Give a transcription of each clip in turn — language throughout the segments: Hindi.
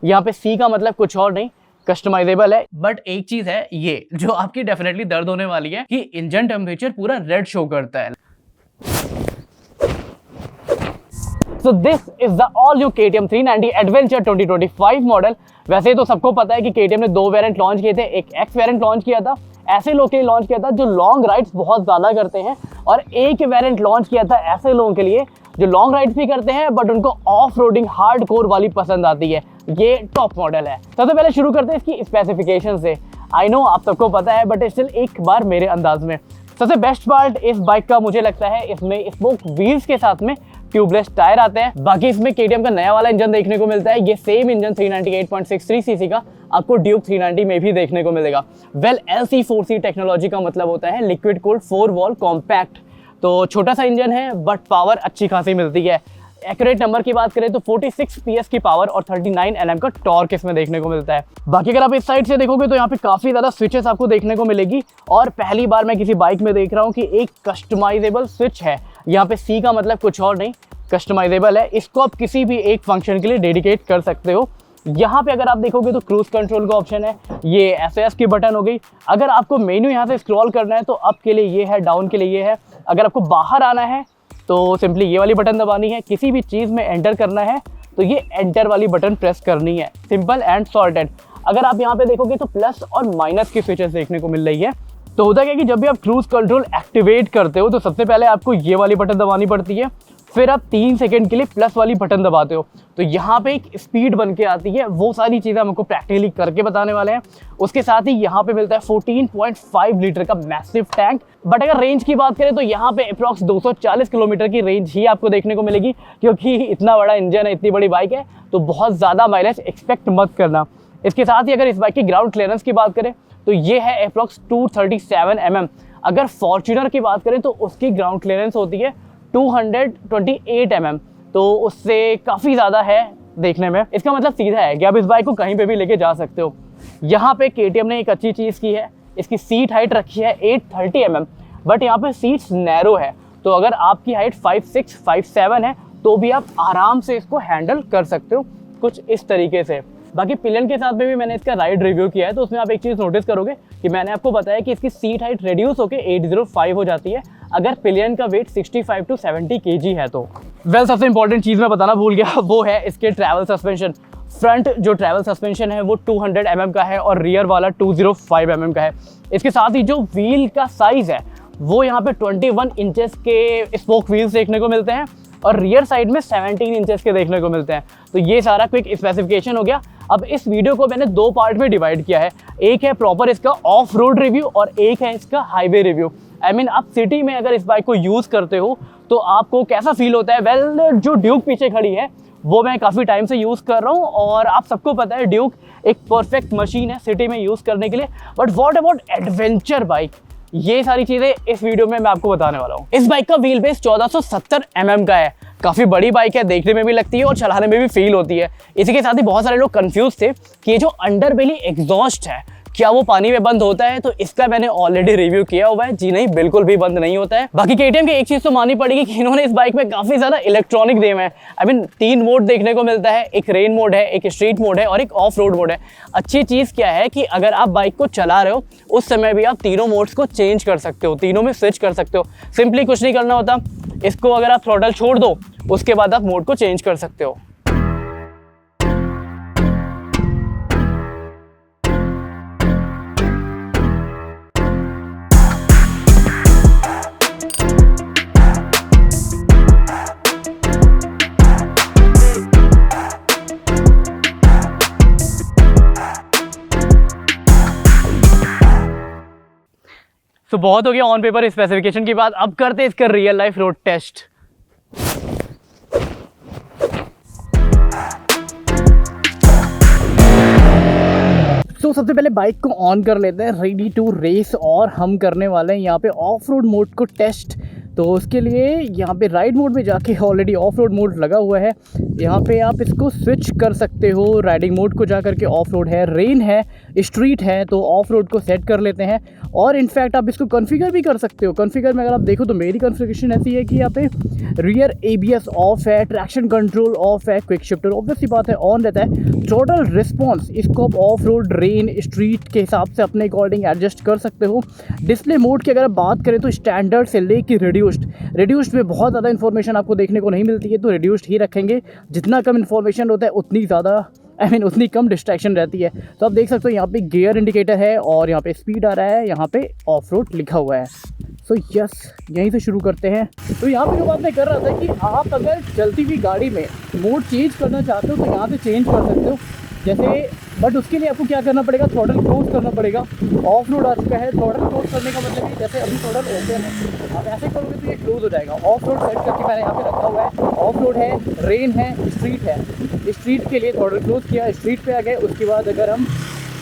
यहाँ पे सी का मतलब कुछ और नहीं, कस्टमाइजेबल है। बट एक चीज है ये जो आपकी डेफिनेटली दर्द होने वाली है कि इंजन टेम्परेचर पूरा रेड शो करता है। So this is the all new KTM 390 Adventure 2025 model. वैसे तो सबको पता है कि KTM ने दो वेरिएंट लॉन्च किए थे, एक एक्स वेरिएंट लॉन्च किया था, ऐसे लोगों के लिए लॉन्च किया था जो लॉन्ग राइड्स बहुत ज़्यादा करते हैं, और एक वेरिएंट लॉन्च किया था ऐसे लोगों के लिए जो लॉन्ग राइड्स भी करते हैं बट उनको ऑफ रोडिंग हार्ड कोर वाली पसंद आती है। ये टॉप मॉडल है। सबसे पहले शुरू करते हैं इसकी स्पेसिफिकेशन से। आई नो आप सबको पता है बट स्टिल एक बार मेरे अंदाज में। सबसे बेस्ट पार्ट इस बाइक का मुझे लगता है इसमें स्पोक व्हील्स के साथ में ट्यूबलेस टायर आते हैं। बाकी इसमें KTM का नया वाला इंजन देखने को मिलता है। ये सेम इंजन 398.63 सीसी का आपको ड्यूक 390 में भी देखने को मिलेगा। वेल LC4C टेक्नोलॉजी का मतलब होता है लिक्विड कूल्ड 4 वॉल्व कॉम्पैक्ट। तो छोटा सा इंजन है बट पावर अच्छी खासी मिलती है। एक्यूरेट नंबर की बात करें तो 46 PS की पावर और 39 Nm का टॉर्क इसमें देखने को मिलता है। बाकी अगर आप इस साइड से देखोगे तो यहाँ पे काफ़ी ज़्यादा स्विचेस आपको देखने को मिलेगी, और पहली बार मैं किसी बाइक में देख रहा हूँ कि एक कस्टमाइजेबल स्विच है। यहाँ पे C का मतलब कुछ और नहीं, कस्टमाइजेबल है। इसको आप किसी भी एक फंक्शन के लिए डेडिकेट कर सकते हो। यहाँ पे अगर आप देखोगे तो क्रूज कंट्रोल का ऑप्शन है, ये SOS की बटन हो गई। अगर आपको मेन्यू यहाँ से स्क्रॉल करना है तो अप के लिए ये है, डाउन के लिए ये है। अगर आपको बाहर आना है तो सिंपली ये वाली बटन दबानी है। किसी भी चीज़ में एंटर करना है तो ये एंटर वाली बटन प्रेस करनी है। Simple and sorted. अगर आप यहाँ पे देखोगे तो प्लस और माइनस की स्विचेस देखने को मिल रही है। तो होता क्या कि जब भी आप क्रूज कंट्रोल एक्टिवेट करते हो तो सबसे पहले आपको ये वाली बटन दबानी पड़ती है, फिर आप 3 सेकंड के लिए प्लस वाली बटन दबाते हो तो यहाँ पे एक स्पीड बन के आती है। वो सारी चीज़ें हमको प्रैक्टिकली करके बताने वाले हैं। उसके साथ ही यहाँ पे मिलता है 14.5 लीटर का मैसिव टैंक। बट अगर रेंज की बात करें तो यहाँ पे अप्रॉक्स 240 किलोमीटर की रेंज ही आपको देखने को मिलेगी, क्योंकि इतना बड़ा इंजन है, इतनी बड़ी बाइक है, तो बहुत ज़्यादा माइलेज एक्सपेक्ट मत करना। इसके साथ ही अगर इस बाइक की ग्राउंड क्लियरेंस की बात करें तो ये है अप्रॉक्स 237 mm। अगर फॉर्च्यूनर की बात करें तो उसकी ग्राउंड क्लियरेंस होती है 228 mm, तो उससे काफ़ी ज़्यादा है देखने में। इसका मतलब सीधा है कि आप इस बाइक को कहीं पे भी लेके जा सकते हो। यहाँ पे KTM ने एक अच्छी चीज़ की है, इसकी सीट हाइट रखी है 830 mm, बट यहाँ पे सीट्स नैरो है। तो अगर आपकी हाइट 5'6", 5'7" है तो भी आप आराम से इसको हैंडल कर सकते हो कुछ इस तरीके से। बाकी पिलियन के साथ में भी मैंने इसका राइड रिव्यू किया है, तो उसमें आप एक चीज़ नोटिस करोगे कि मैंने आपको बताया कि इसकी सीट हाइट रिड्यूस होकर 805 हो जाती है अगर पिलियन का वेट 65 to 70 kg है तो। वेल सबसे इंपॉर्टेंट चीज़ मैं बताना भूल गया, वो है इसके ट्रैवल सस्पेंशन। फ्रंट जो ट्रैवल सस्पेंशन है वो 200 mm का है और रियर वाला 205 mm का है। इसके साथ ही जो व्हील का साइज़ है वो यहाँ पे 21 इंचेस के स्पोक व्हील्स देखने को मिलते हैं और रियर साइड में 17 इंचेस के देखने को मिलते हैं। तो ये सारा क्विक स्पेसिफिकेशन हो गया। अब इस वीडियो को मैंने 2 पार्ट में डिवाइड किया है, एक है प्रॉपर इसका ऑफ रोड रिव्यू और एक है इसका हाईवे रिव्यू। आई मीन आप सिटी में अगर इस बाइक को यूज़ करते हो तो आपको कैसा फील होता है। वेल जो ड्यूक पीछे खड़ी है वो मैं काफ़ी टाइम से यूज़ कर रहा हूँ और आप सबको पता है ड्यूक एक परफेक्ट मशीन है सिटी में यूज़ करने के लिए। But what about adventure bike, ये सारी चीज़ें इस वीडियो में मैं आपको बताने वाला हूँ। इस बाइक का व्हील बेस 1470 mm का है, काफ़ी बड़ी बाइक है, देखने में भी लगती है और चलाने में भी फील होती है। इसी के साथ ही बहुत सारे लोग कंफ्यूज थे कि ये जो अंडर बेली एग्जॉस्ट है क्या वो पानी में बंद होता है, तो इसका मैंने ऑलरेडी रिव्यू किया हुआ है। जी नहीं, बिल्कुल भी बंद नहीं होता है। बाकी KTM की एक चीज़ तो माननी पड़ेगी कि इन्होंने इस बाइक में काफ़ी ज़्यादा इलेक्ट्रॉनिक दिए हैं। आई मीन 3 मोड देखने को मिलता है, एक रेन मोड है, एक स्ट्रीट मोड है और एक ऑफ रोड मोड है। अच्छी चीज़ क्या है कि अगर आप बाइक को चला रहे हो उस समय भी आप तीनों मोड्स को चेंज कर सकते हो, तीनों में स्विच कर सकते हो। सिंपली कुछ नहीं करना होता, इसको अगर आप थ्रॉटल छोड़ दो उसके बाद आप मोड को चेंज कर सकते हो। तो बहुत हो गया ऑन पेपर स्पेसिफिकेशन की बात, अब करते हैं इसका रियल लाइफ रोड टेस्ट। तो सबसे पहले बाइक को ऑन कर लेते हैं, रेडी टू रेस, और हम करने वाले हैं यहाँ पे ऑफ रोड मोड को टेस्ट। तो उसके लिए यहाँ पे राइड मोड में जाके ऑलरेडी ऑफ रोड मोड लगा हुआ है, यहाँ पे आप इसको स्विच कर सकते हो। राइडिंग मोड को जा करके ऑफ रोड है, रेन है, स्ट्रीट है, तो ऑफ रोड को सेट कर लेते हैं। और इनफैक्ट आप इसको कॉन्फ़िगर भी कर सकते हो। कॉन्फ़िगर में अगर आप देखो तो मेरी कॉन्फ़िगरेशन ऐसी है कि यहाँ पे रियर ABS ऑफ है, ट्रैक्शन कंट्रोल ऑफ है, क्विक शिफ्टर ऑब्वियसली बात है ऑन रहता है। टोटल रिस्पॉन्स इसको आप ऑफ रोड, रेन, स्ट्रीट के हिसाब से अपने अकॉर्डिंग एडजस्ट कर सकते हो। डिस्प्ले मोड की अगर आप बात करें तो स्टैंडर्ड से लेके रिड्यूस्ड में बहुत ज़्यादा इन्फॉर्मेशन आपको देखने को नहीं मिलती है, तो रिड्यूस्ड ही रखेंगे। जितना कम इन्फॉर्मेशन होता है उतनी ज़्यादा उतनी कम डिस्ट्रैक्शन रहती है। तो आप देख सकते हो यहाँ पे गियर इंडिकेटर है और यहाँ पे स्पीड आ रहा है, यहाँ पे ऑफ रोड लिखा हुआ है। सो यस, यहीं से शुरू करते हैं। तो यहाँ पे जो बात मैं कर रहा था कि आप अगर चलती हुई गाड़ी में मोड चेंज करना चाहते हो तो यहाँ से चेंज कर सकते हो जैसे, बट उसके लिए आपको क्या करना पड़ेगा, थ्रॉटल क्लोज करना पड़ेगा। ऑफ रोड आ चुका है, थ्रॉटल क्लोज करने का मतलब है जैसे अभी थ्रॉटल ओपन है, आप ऐसे करोगे तो ये क्लोज हो जाएगा। ऑफ रोड सेट करके मैंने यहाँ पे रखा हुआ है। ऑफ रोड है, रेन है, स्ट्रीट है। स्ट्रीट के लिए थ्रॉटल क्लोज किया, स्ट्रीट पे आ गए। उसके बाद अगर हम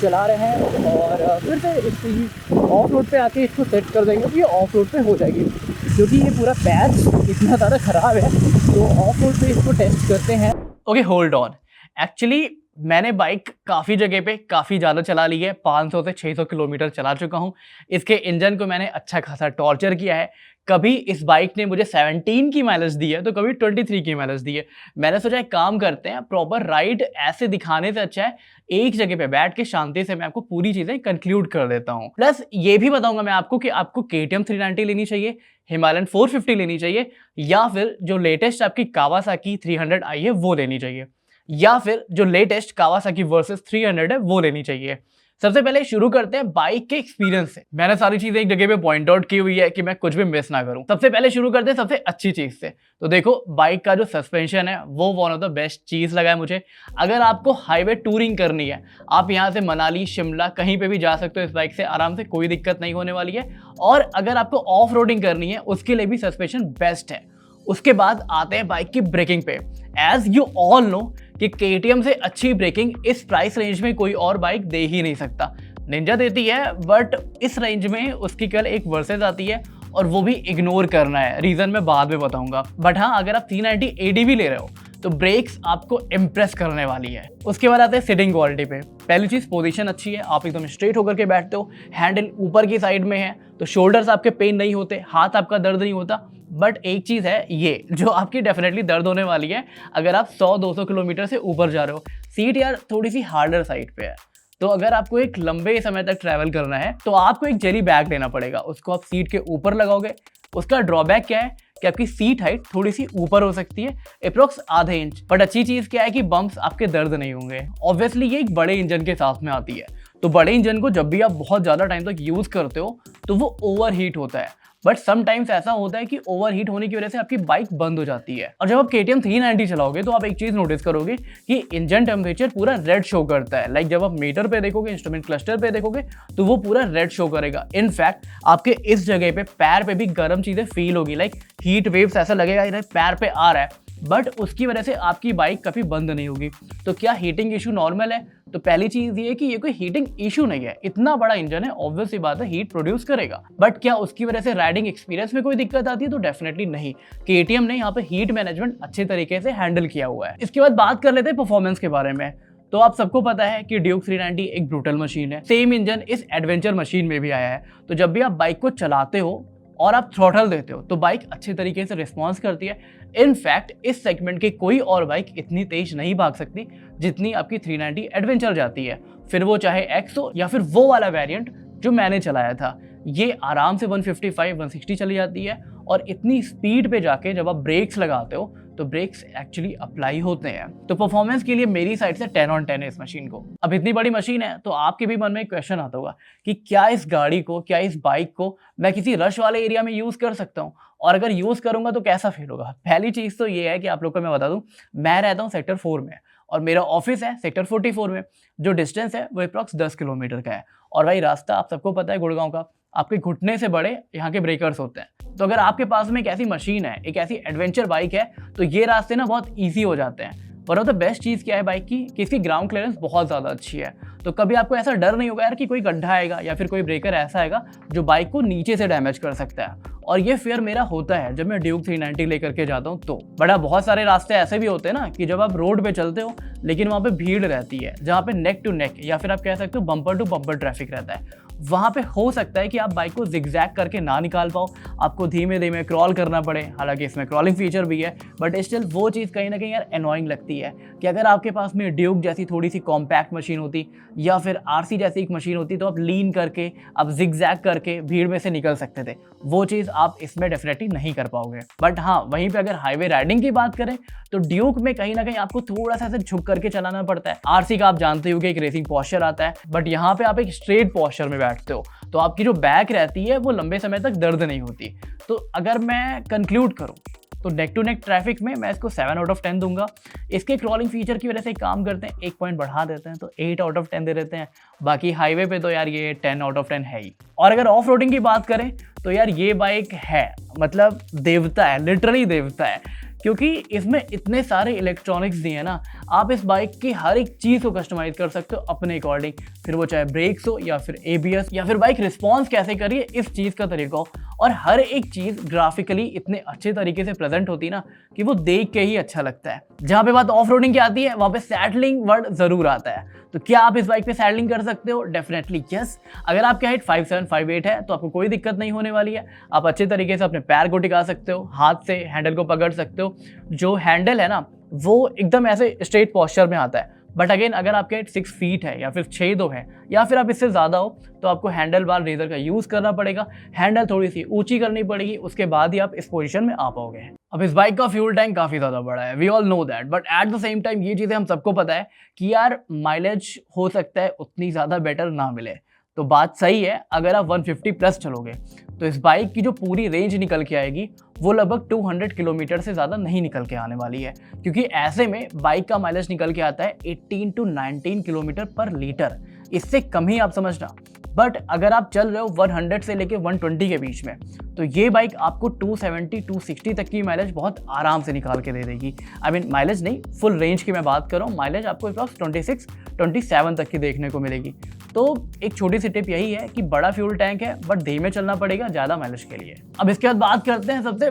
चला रहे हैं और फिर से ऑफ रोड पे आके इसको सेट कर देंगे तो ये ऑफ रोड पे हो जाएगी। क्योंकि ये पूरा पैच इतना ज़्यादा ख़राब है तो ऑफ रोड पे इसको टेस्ट करते हैं। Okay, hold on. एक्चुअली मैंने बाइक काफ़ी जगह पे काफ़ी ज़्यादा चला ली है, 500 से 600 किलोमीटर चला चुका हूँ। इसके इंजन को मैंने अच्छा खासा टॉर्चर किया है। कभी इस बाइक ने मुझे 17 की माइलेज दी है तो कभी 23 की माइलेज दी है। मैंने सोचा एक काम करते हैं, प्रॉपर राइड ऐसे दिखाने से अच्छा है एक जगह पे बैठ के शांति से मैं आपको पूरी चीज़ें कंक्लूड कर देता हूँ। प्लस ये भी बताऊंगा मैं आपको कि आपको KTM 390 लेनी चाहिए, हिमालयन 450 लेनी चाहिए, या फिर जो लेटेस्ट आपकी कावासाकी 300 आई है वो लेनी चाहिए, या फिर जो लेटेस्ट कावासाकी वर्सेस 300 है वो लेनी चाहिए। सबसे पहले शुरू करते हैं बाइक के एक्सपीरियंस से। मैंने सारी चीजें एक जगह पे पॉइंट आउट की हुई है कि मैं कुछ भी मिस ना करूं। सबसे पहले शुरू करते हैं सबसे अच्छी चीज से। तो देखो, बाइक का जो सस्पेंशन है वो वन ऑफ द बेस्ट चीज लगा है मुझे। अगर आपको हाईवे टूरिंग करनी है, आप यहाँ से मनाली, शिमला कहीं पे भी जा सकते हो इस बाइक से आराम से, कोई दिक्कत नहीं होने वाली है। और अगर आपको ऑफ रोडिंग करनी है उसके लिए भी सस्पेंशन बेस्ट है। उसके बाद आते हैं बाइक की ब्रेकिंग पे। एज यू ऑल नो कि KTM से अच्छी ब्रेकिंग इस प्राइस रेंज में कोई और बाइक दे ही नहीं सकता। निंजा देती है, बट इस रेंज में उसकी कल एक वर्सेस आती है और वो भी इग्नोर करना है। रीजन मैं बाद में बताऊंगा। बट हाँ, अगर आप 390 AD भी ले रहे हो तो ब्रेक्स आपको इम्प्रेस करने वाली है। उसके बाद आते हैं सिटिंग क्वालिटी पे। पहली चीज, पोजीशन अच्छी है, आप एकदम स्ट्रेट होकर के बैठते हो, हैंडल ऊपर की साइड में है तो शोल्डर्स आपके पेन नहीं होते, हाथ आपका दर्द नहीं होता। बट एक चीज़ है ये जो आपकी डेफिनेटली दर्द होने वाली है अगर आप 100-200 किलोमीटर से ऊपर जा रहे हो। सीट यार थोड़ी सी हार्डर साइड पे है, तो अगर आपको एक लंबे समय तक ट्रैवल करना है तो आपको एक जेली बैग लेना पड़ेगा। उसको आप सीट के ऊपर लगाओगे। उसका ड्रॉबैक क्या है कि आपकी सीट हाइट थोड़ी सी ऊपर हो सकती है, अप्रोक्स आधे इंच। बट अच्छी चीज़ क्या है कि बम्प्स आपके दर्द नहीं होंगे। ऑब्वियसली ये एक बड़े इंजन के साथ में आती है, तो बड़े इंजन को जब भी आप बहुत ज़्यादा टाइम तक यूज़ करते हो तो वो ओवर हीट होता है। बट समटाइम्स ऐसा होता है कि ओवर हीट होने की वजह से आपकी बाइक बंद हो जाती है। और जब आप KTM 390 चलाओगे तो आप एक चीज़ नोटिस करोगे कि इंजन टेम्परेचर पूरा रेड शो करता है। लाइक जब आप मीटर पे देखोगे, इंस्ट्रूमेंट क्लस्टर पे देखोगे तो वो पूरा रेड शो करेगा। इनफैक्ट आपके इस जगह पे पैर पे भी गर्म चीज़ें फील होगी, लाइक हीट वेव्स ऐसा लगेगा पैर पे आ रहा है, बट उसकी वजह से आपकी बाइक कभी बंद नहीं होगी। तो क्या हीटिंग इशू नॉर्मल है? तो पहली चीज ये है कि ये कोई हीटिंग इशू नहीं है। इतना बड़ा इंजन है, ऑब्वियसली बात है हीट प्रोड्यूस करेगा। बट क्या उसकी वजह से राइडिंग एक्सपीरियंस में कोई दिक्कत आती है? तो डेफिनेटली नहीं। KTM ने यहाँ पे हीट मैनेजमेंट अच्छे तरीके से हैंडल किया हुआ है। इसके बाद बात कर लेते हैं परफॉर्मेंस के बारे में। तो आप सबको पता है कि ड्यूक 390 एक ब्रूटल मशीन है। सेम इंजन इस एडवेंचर मशीन में भी आया है। तो जब भी आप बाइक को चलाते हो और आप थ्रॉटल देते हो तो बाइक अच्छे तरीके से रिस्पॉन्स करती है। इनफैक्ट इस सेगमेंट की कोई और बाइक इतनी तेज नहीं भाग सकती जितनी आपकी 390 एडवेंचर जाती है। फिर वो चाहे एक्स हो या फिर वो वाला वेरिएंट जो मैंने चलाया था, ये आराम से 155-160 चली जाती है। और इतनी स्पीड पे जाके जब आप ब्रेक्स लगाते हो तो ब्रेक्स एक्चुअली अप्लाई होते हैं। तो परफॉर्मेंस के लिए मेरी साइड से 10 on 10 है इस मशीन को। अब इतनी बड़ी मशीन है तो आपके भी मन में एक क्वेश्चन आता होगा कि क्या इस गाड़ी को, क्या इस बाइक को मैं किसी रश वाले एरिया में यूज़ कर सकता हूँ, और अगर यूज़ करूँगा तो कैसा फील होगा। पहली चीज़ तो ये है कि आप लोग को मैं बता दूँ, मैं रहता हूँ सेक्टर 4 में और मेरा ऑफिस है सेक्टर 44 में। जो डिस्टेंस है वो अप्रॉक्स 10 किलोमीटर का है। और भाई रास्ता आप सबको पता है गुड़गांव का, आपके घुटने से बड़े यहाँ के ब्रेकर्स होते हैं। तो अगर आपके पास में एक ऐसी मशीन है, एक ऐसी एडवेंचर बाइक है, तो ये रास्ते ना बहुत ईजी हो जाते हैं। वन ऑफ द बेस्ट चीज़ क्या है बाइक की कि इसकी ग्राउंड क्लियरेंस बहुत ज़्यादा अच्छी है। तो कभी आपको ऐसा डर नहीं होगा यार कि कोई गड्ढा आएगा या फिर कोई ब्रेकर ऐसा आएगा जो बाइक को नीचे से डैमेज कर सकता है। और ये फियर मेरा होता है जब मैं ड्यूक 390 लेकर के जाता हूँ तो। बड़ा बहुत सारे रास्ते ऐसे भी होते हैं ना कि जब आप रोड पे चलते हो लेकिन वहाँ पे भीड़ रहती है, जहाँ पे नेक टू नेक या फिर आप कह सकते हो बम्पर टू बम्पर ट्रैफिक रहता है। वहाँ पे हो सकता है कि आप बाइक को जिगजैग करके ना निकाल पाओ, आपको धीमे धीमे क्रॉल करना पड़े। हालांकि इसमें क्रॉलिंग फीचर भी है, बट स्टिल वो चीज़ कहीं ना कहीं यार एनॉइंग लगती है कि अगर आपके पास में ड्यूक जैसी थोड़ी सी कॉम्पैक्ट मशीन होती या फिर आरसी जैसी एक मशीन होती तो आप लीन करके, आप जिगजैग करके भीड़ में से निकल सकते थे। वो चीज़ आप इसमें डेफिनेटली नहीं कर पाओगे। बट हाँ, वहीं पर अगर हाईवे राइडिंग की बात करें तो ड्यूक में कहीं ना कहीं आपको थोड़ा सा ऐसे झुक करके चलाना पड़ता है। आरसी का आप जानते हो कि एक रेसिंग पॉस्चर आता है, बट यहाँ पे आप एक स्ट्रेट पॉस्चर में बैठते हो तो आपकी जो बैक रहती है वो लंबे समय तक दर्द नहीं होती। तो अगर मैं कंक्लूड करूं तो नेक टू नेक ट्रैफिक में मैं इसको 7 आउट ऑफ 10 दूंगा। इसके क्रॉलिंग फीचर की वजह से काम करते हैं, 1 पॉइंट बढ़ा देते हैं तो 8 आउट ऑफ 10 दे देते हैं। बाकी हाईवे पे तो यार ये 10 आउट ऑफ 10 है ही। और अगर ऑफ रोडिंग की बात करें तो यार ये बाइक है मतलब देवता है, लिटरली देवता है, क्योंकि इसमें इतने सारे इलेक्ट्रॉनिक्स दिए हैं ना, आप इस बाइक की हर एक चीज़ को कस्टमाइज कर सकते हो अपने अकॉर्डिंग। फिर वो चाहे ब्रेक्स हो या फिर एबीएस या फिर बाइक रिस्पॉन्स कैसे करिए इस चीज़ का तरीका हो। और हर एक चीज़ ग्राफिकली इतने अच्छे तरीके से प्रेजेंट होती है ना कि वो देख के ही अच्छा लगता है। जहाँ पे बात ऑफ रोडिंग की आती है वहाँ पे सैडलिंग वर्ड ज़रूर आता है। तो क्या आप इस बाइक पे सैडलिंग कर सकते हो? Definitely yes. अगर आपकी हाइट 5'7", 5'8" है तो आपको कोई दिक्कत नहीं होने वाली है। आप अच्छे तरीके से अपने पैर को टिका सकते हो, हाथ से हैंडल को पकड़ सकते हो। जो हैंडल है ना वो एकदम ऐसे स्ट्रेट पॉस्चर में आता है। बट अगेन अगर आपके हाइट 6 फीट है या फिर 6'2" है या फिर आप इससे ज़्यादा हो तो आपको हैंडल बार रेजर का यूज़ करना पड़ेगा। हैंडल थोड़ी सी ऊंची करनी पड़ेगी, उसके बाद ही आप इस पोजीशन में आ पाओगे। अब इस बाइक का फ्यूल टैंक काफ़ी ज़्यादा बड़ा है, we all know that, but at the same time ये चीज़ें हम सबको पता है कि यार माइलेज हो सकता है उतनी ज़्यादा बेटर ना मिले। तो बात सही है, अगर आप 150 प्लस चलोगे तो इस बाइक की जो पूरी रेंज निकल के आएगी वो लगभग 200 किलोमीटर से ज़्यादा नहीं निकल के आने वाली है, क्योंकि ऐसे में बाइक का माइलेज निकल के आता है 18 to 19 किलोमीटर पर लीटर। इससे कम ही आप समझना। बट अगर आप चल रहे हो 100 से लेके 120 के बीच में तो ये बाइक आपको 270 260 तक की माइलेज बहुत आराम से निकाल के दे देगी। आई मीन माइलेज नहीं, फुल रेंज की मैं बात कर रहा हूँ। माइलेज आपको अप्रॉक्स 26 27 तक की देखने को मिलेगी। तो एक छोटी सी टिप यही है कि बड़ा फ्यूल टैंक है बट धीमे चलना पड़ेगा ज़्यादा माइलेज के लिए। अब इसके बाद बात करते हैं सबसे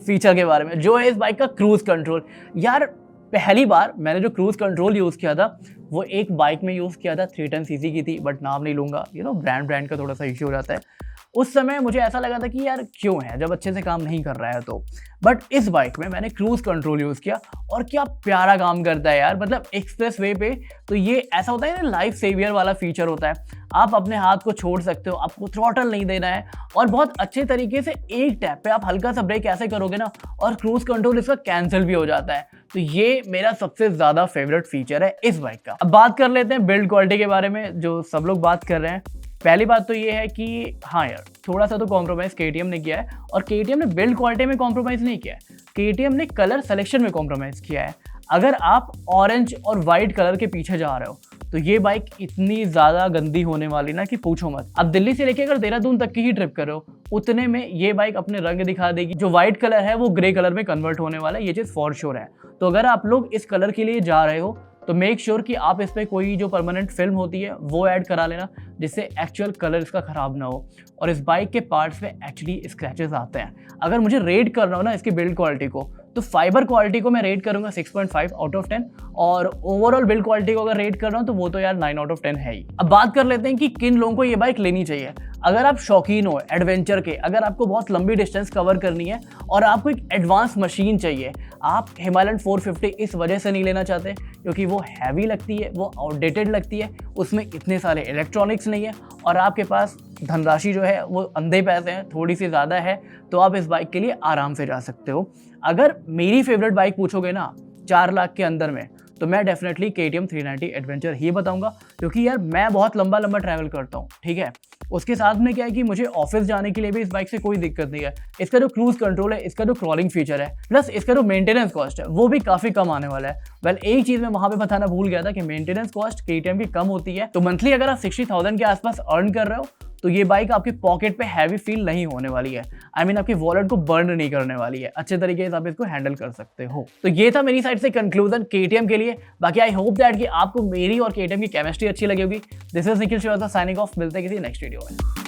फीचर के बारे में, जो है इस बाइक का क्रूज कंट्रोल। यार पहली बार मैंने जो क्रूज कंट्रोल यूज़ किया था वो एक बाइक में यूज़ किया था, 310 सीसी की थी, बट नाम नहीं लूँगा, ब्रांड का थोड़ा सा इश्यू हो जाता है। उस समय मुझे ऐसा लगा था कि यार क्यों है जब अच्छे से काम नहीं कर रहा है तो। बट इस बाइक में मैंने क्रूज कंट्रोल यूज़ किया और क्या प्यारा काम करता है यार। मतलब एक्सप्रेस वे पे तो ये ऐसा होता है ना, लाइफ सेवियर वाला फीचर होता है। आप अपने हाथ को छोड़ सकते हो, आपको थ्रॉटल नहीं देना है और बहुत अच्छे तरीके से एक टैप पे आप हल्का सा ब्रेक ऐसे करोगे ना और क्रूज कंट्रोल इसका कैंसिल भी हो जाता है। तो ये मेरा सबसे ज़्यादा फेवरेट फीचर है इस बाइक का। अब बात कर लेते हैं बिल्ड क्वालिटी के बारे में, जो सब लोग बात कर रहे हैं। पहली बात तो ये है कि हाँ यार, थोड़ा सा तो कॉम्प्रोमाइज़ केटीएम ने किया है, और केटीएम ने बिल्ड क्वालिटी में कॉम्प्रोमाइज़ नहीं किया है, केटीएम ने कलर सिलेक्शन में कॉम्प्रोमाइज़ किया है। अगर आप ऑरेंज और वाइट कलर के पीछे जा रहे हो तो ये बाइक इतनी ज़्यादा गंदी होने वाली ना कि पूछो मत। अब दिल्ली से लेके अगर देहरादून तक की ही ट्रिप कर रहे हो उतने में ये बाइक अपने रंग दिखा देगी। जो वाइट कलर है वो ग्रे कलर में कन्वर्ट होने वाला है, ये चीज़ फॉर श्योर है। तो अगर आप लोग इस कलर के लिए जा रहे हो तो मेक श्योर कि आप इस पर कोई जो परमानेंट फिल्म होती है वो ऐड करा लेना, जिससे एक्चुअल कलर इसका ख़राब ना हो। और इस बाइक के पार्ट्स में एक्चुअली स्क्रैचेस आते हैं। अगर मुझे रेट करना हो ना इसकी बिल्ड क्वालिटी को, तो फाइबर क्वालिटी को मैं रेट करूंगा 6.5 आउट ऑफ 10, और ओवरऑल बिल्ड क्वालिटी को अगर रेट कर रहा हूँ तो वो तो यार 9 आउट ऑफ 10 है ही। अब बात कर लेते हैं कि किन लोगों को ये बाइक लेनी चाहिए। अगर आप शौकीन हो एडवेंचर के, अगर आपको बहुत लंबी डिस्टेंस कवर करनी है और आपको एक एडवांस मशीन चाहिए, आप हिमालयन 450 इस वजह से नहीं लेना चाहते क्योंकि वो हैवी लगती है, वो आउटडेटेड लगती है, उसमें इतने सारे इलेक्ट्रॉनिक्स नहीं है और आपके पास धनराशि जो है वो अंधे पैसे हैं, थोड़ी सी ज़्यादा है, तो आप इस बाइक के लिए आराम से जा सकते हो। अगर मेरी फेवरेट बाइक पूछोगे ना 4 लाख के अंदर में, तो मैं डेफिनेटली KTM 390 एडवेंचर ही बताऊंगा, क्योंकि यार मैं बहुत लंबा ट्रैवल करता हूँ, ठीक है। उसके साथ में क्या है कि मुझे ऑफिस जाने के लिए भी इस बाइक से कोई दिक्कत नहीं है। इसका जो क्रूज कंट्रोल है, इसका जो क्रॉलिंग फीचर है, प्लस इसका जो मेंटेनेंस कॉस्ट है वो भी काफ़ी कम आने वाला है। वेल एक चीज़ मैं वहाँ पे बताना भूल गया था कि मेंटेनेंस कॉस्ट KTM की कम होती है। तो मंथली अगर आप 60,000 के आसपास अर्न कर रहे हो तो ये बाइक आपके पॉकेट पे हैवी फील नहीं होने वाली है। आई मीन आपकी वॉलेट को बर्न नहीं करने वाली है, अच्छे तरीके से आप इसको हैंडल कर सकते हो। तो ये था मेरी साइड से कंक्लूजन KTM के लिए। बाकी आई होप दैट कि आपको मेरी और KTM की केमिस्ट्री अच्छी लगी होगी। This is Nikhil Shrivastava signing off, मिलते हैं किसी नेक्स्ट वीडियो में।